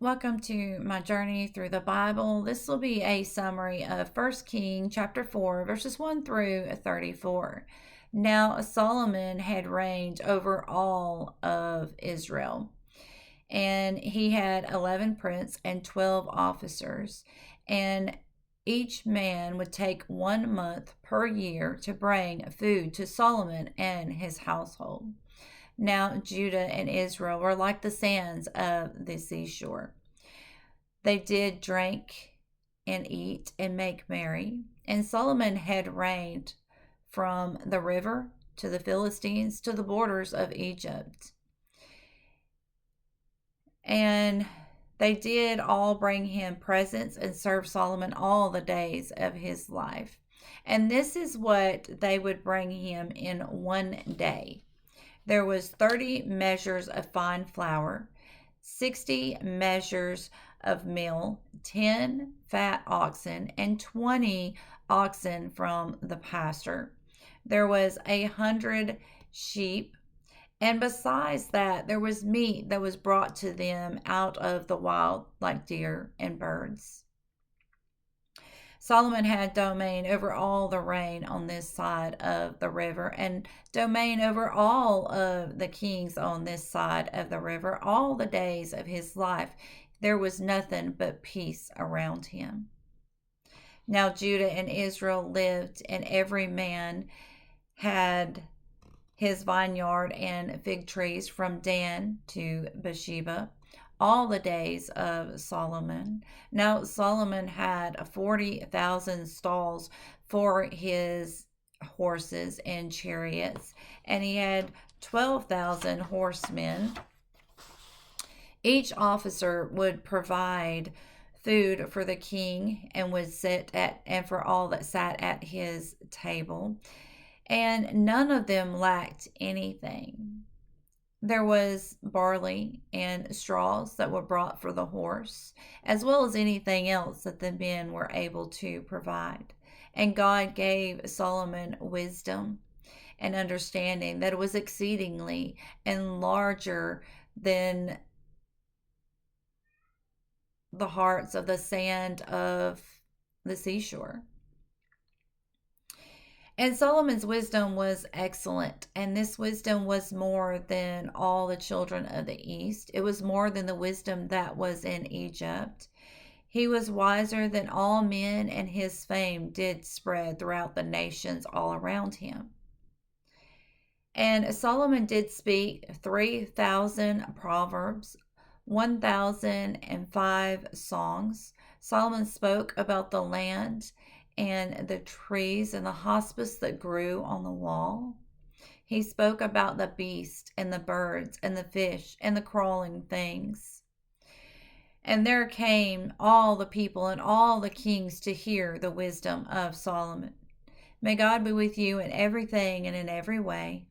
Welcome to my journey through the Bible. This will be a summary of 1 King chapter 4, verses 1 through 34. Now Solomon had reigned over all of Israel, and he had 11 princes and 12 officers, and each man would take 1 month per year to bring food to Solomon and his household. Now Judah and Israel were like the sands of the seashore. They did drink and eat and make merry. And Solomon had reigned from the river to the Philistines to the borders of Egypt. And they did all bring him presents and serve Solomon all the days of his life. And this is what they would bring him in one day. There was 30 measures of fine flour, 60 measures of meal, 10 fat oxen, and 20 oxen from the pasture. There was 100 sheep, and besides that, there was meat that was brought to them out of the wild, like deer and birds. Solomon had domain over all the rain on this side of the river, and domain over all of the kings on this side of the river. All the days of his life, there was nothing but peace around him. Now Judah and Israel lived, and every man had his vineyard and fig trees from Dan to Beersheba all the days of Solomon. Now Solomon had 40,000 stalls for his horses and chariots, and he had 12,000 horsemen. Each officer would provide food for the king and would sit at, and for all that sat at his table, and none of them lacked anything. There was barley and straws that were brought for the horse, as well as anything else that the men were able to provide. And God gave Solomon wisdom and understanding that it was exceedingly and larger than the hearts of the sand of the seashore. And Solomon's wisdom was excellent, and this wisdom was more than all the children of the East. It was more than the wisdom that was in Egypt. He was wiser than all men, and his fame did spread throughout the nations all around him. And Solomon did speak 3,000 proverbs, 1,005 songs. Solomon spoke about the land and the trees and the hospice that grew on the wall. He spoke about the beast and the birds and the fish and the crawling things. And there came all the people and all the kings to hear the wisdom of Solomon. May God be with you in everything and in every way.